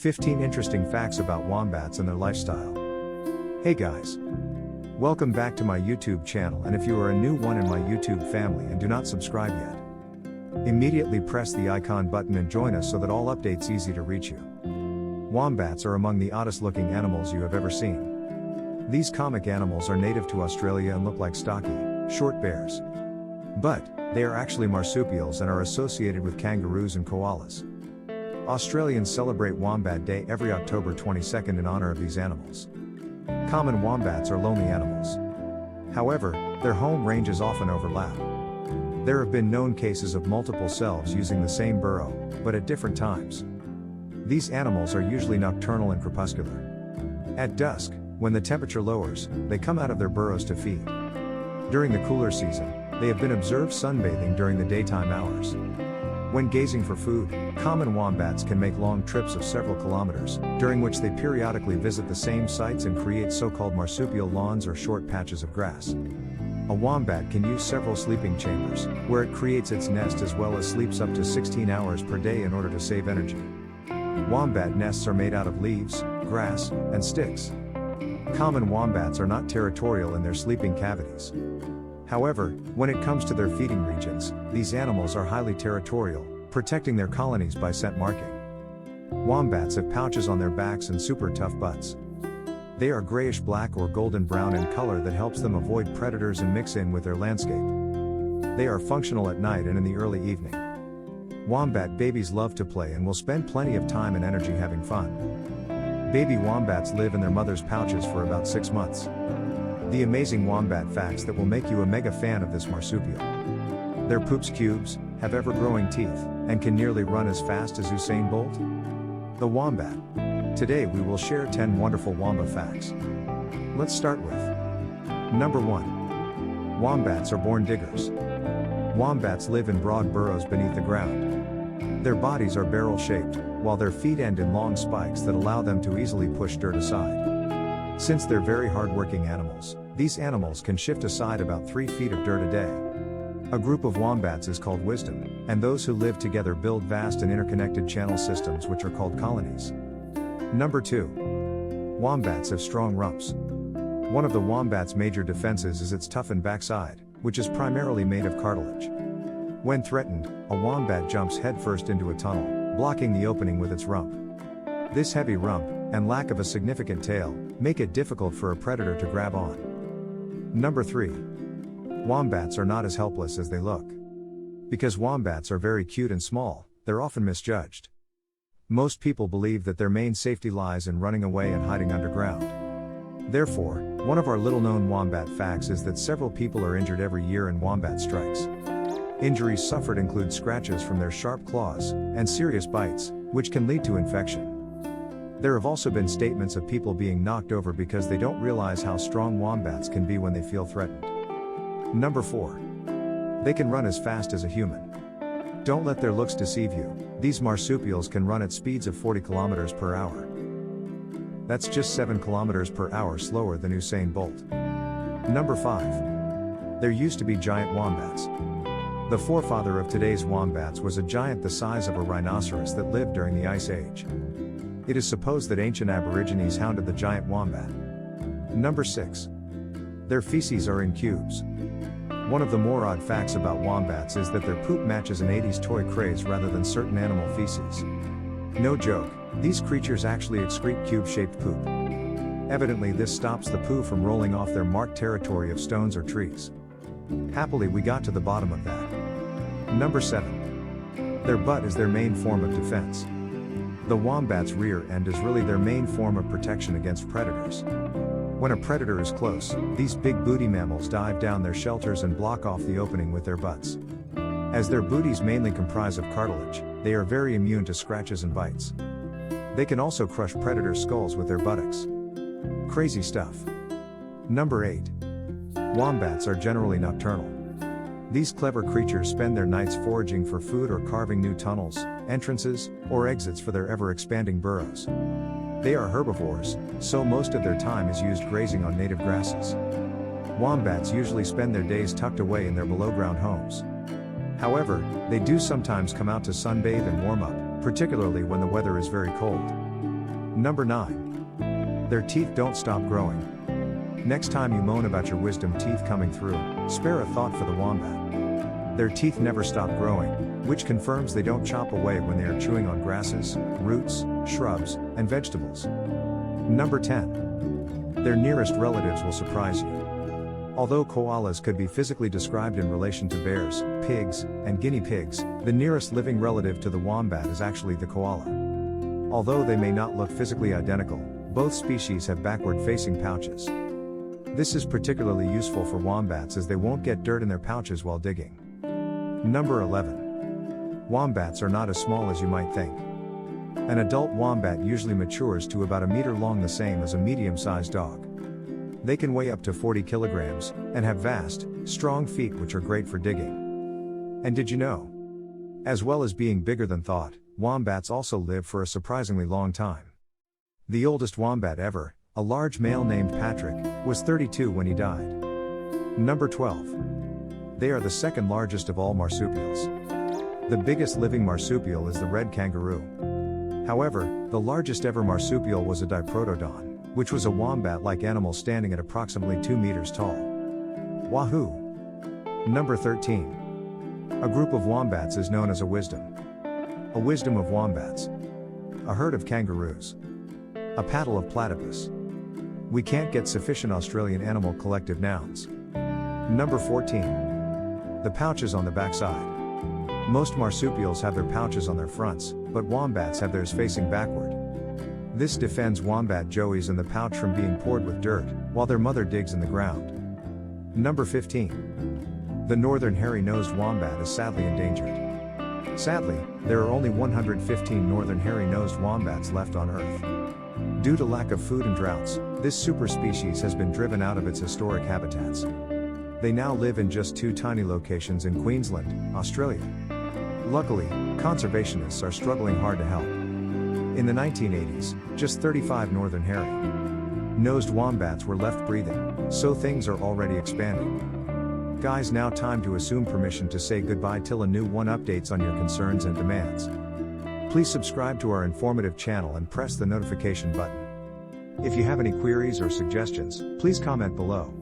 15 interesting facts about wombats and their lifestyle. Hey guys! Welcome back to my YouTube channel, and if you are a new one in my YouTube family and do not subscribe yet, immediately press the icon button and join us so that all updates easy to reach you. Wombats are among the oddest looking animals you have ever seen. These comic animals are native to Australia and look like stocky, short bears. But they are actually marsupials and are associated with kangaroos and koalas. Australians celebrate Wombat Day every October 22nd in honor of these animals. Common wombats are lonely animals. However, their home ranges often overlap. There have been known cases of multiple selves using the same burrow, but at different times. These animals are usually nocturnal and crepuscular. At dusk, when the temperature lowers, they come out of their burrows to feed. During the cooler season, they have been observed sunbathing during the daytime hours. When gazing for food, common wombats can make long trips of several kilometers, during which they periodically visit the same sites and create so-called marsupial lawns or short patches of grass. A wombat can use several sleeping chambers, where it creates its nest as well as sleeps up to 16 hours per day in order to save energy. Wombat nests are made out of leaves, grass, and sticks. Common wombats are not territorial in their sleeping cavities. However, when it comes to their feeding regions, these animals are highly territorial, protecting their colonies by scent marking. Wombats have pouches on their backs and super tough butts. They are grayish-black or golden brown in color that helps them avoid predators and mix in with their landscape. They are functional at night and in the early evening. Wombat babies love to play and will spend plenty of time and energy having fun. Baby wombats live in their mother's pouches for about 6 months. The amazing wombat facts that will make you a mega fan of this marsupial. Their poops cubes, have ever-growing teeth, and can nearly run as fast as Usain Bolt. The wombat. Today we will share 10 wonderful wombat facts. Let's start with Number 1. Wombats are born diggers. Wombats live in broad burrows beneath the ground. Their bodies are barrel-shaped, while their feet end in long spikes that allow them to easily push dirt aside. Since they're very hard-working animals, these animals can shift aside about 3 feet of dirt a day. A group of wombats is called wisdom, and those who live together build vast and interconnected channel systems which are called colonies. Number 2. Wombats have strong rumps. One of the wombat's major defenses is its toughened backside, which is primarily made of cartilage. When threatened, a wombat jumps headfirst into a tunnel, blocking the opening with its rump. This heavy rump, and lack of a significant tail, make it difficult for a predator to grab on. Number 3. Wombats are not as helpless as they look. Because wombats are very cute and small, they're often misjudged. Most people believe that their main safety lies in running away and hiding underground. Therefore, one of our little-known wombat facts is that several people are injured every year in wombat strikes. Injuries suffered include scratches from their sharp claws, and serious bites, which can lead to infection. There have also been statements of people being knocked over because they don't realize how strong wombats can be when they feel threatened. Number 4. They can run as fast as a human. Don't let their looks deceive you. These marsupials can run at speeds of 40 kilometers per hour. That's just 7 kilometers per hour slower than Usain Bolt. Number 5. There used to be giant wombats. The forefather of today's wombats was a giant the size of a rhinoceros that lived during the Ice Age. It is supposed that ancient Aborigines hounded the giant wombat. Number 6. Their feces are in cubes. One of the more odd facts about wombats is that their poop matches an 80s toy craze rather than certain animal feces. No joke, these creatures actually excrete cube-shaped poop. Evidently this stops the poo from rolling off their marked territory of stones or trees. Happily we got to the bottom of that. Number 7. Their butt is their main form of defense. The wombat's rear end is really their main form of protection against predators. When a predator is close, these big booty mammals dive down their shelters and block off the opening with their butts. As their booties mainly comprise of cartilage, they are very immune to scratches and bites. They can also crush predator skulls with their buttocks. Crazy stuff. Number 8. Wombats are generally nocturnal. These clever creatures spend their nights foraging for food or carving new tunnels, entrances, or exits for their ever-expanding burrows. They are herbivores, so most of their time is used grazing on native grasses. Wombats usually spend their days tucked away in their below-ground homes. However, they do sometimes come out to sunbathe and warm up, particularly when the weather is very cold. Number 9. Their teeth don't stop growing. Next time you moan about your wisdom teeth coming through, spare a thought for the wombat. Their teeth never stop growing, which confirms they don't chop away when they are chewing on grasses, roots, shrubs, and vegetables. Number 10. Their nearest relatives will surprise you. Although koalas could be physically described in relation to bears, pigs, and guinea pigs, the nearest living relative to the wombat is actually the koala. Although they may not look physically identical, both species have backward-facing pouches. This is particularly useful for wombats as they won't get dirt in their pouches while digging. Number 11. Wombats are not as small as you might think. An adult wombat usually matures to about a meter long, the same as a medium-sized dog. They can weigh up to 40 kilograms, and have vast, strong feet which are great for digging. And did you know? As well as being bigger than thought, wombats also live for a surprisingly long time. The oldest wombat ever, a large male named Patrick, was 32 when he died. Number 12. They are the second largest of all marsupials. The biggest living marsupial is the red kangaroo. However, the largest ever marsupial was a diprotodon, which was a wombat-like animal standing at approximately 2 meters tall. Wahoo! Number 13. A group of wombats is known as a wisdom. A wisdom of wombats. A herd of kangaroos. A paddle of platypus. We can't get sufficient Australian animal collective nouns. Number 14. The pouches on the backside. Most marsupials have their pouches on their fronts, but wombats have theirs facing backward. This defends wombat joeys in the pouch from being poured with dirt, while their mother digs in the ground. Number 15. The northern hairy-nosed wombat is sadly endangered. Sadly, there are only 115 northern hairy-nosed wombats left on Earth. Due to lack of food and droughts, this superspecies has been driven out of its historic habitats. They now live in just 2 tiny locations in Queensland, Australia. Luckily, conservationists are struggling hard to help. In the 1980s, just 35 northern hairy-nosed wombats were left breathing, so things are already expanding. Guys, now time to assume permission to say goodbye till a new one updates on your concerns and demands. Please subscribe to our informative channel and press the notification button. If you have any queries or suggestions, please comment below.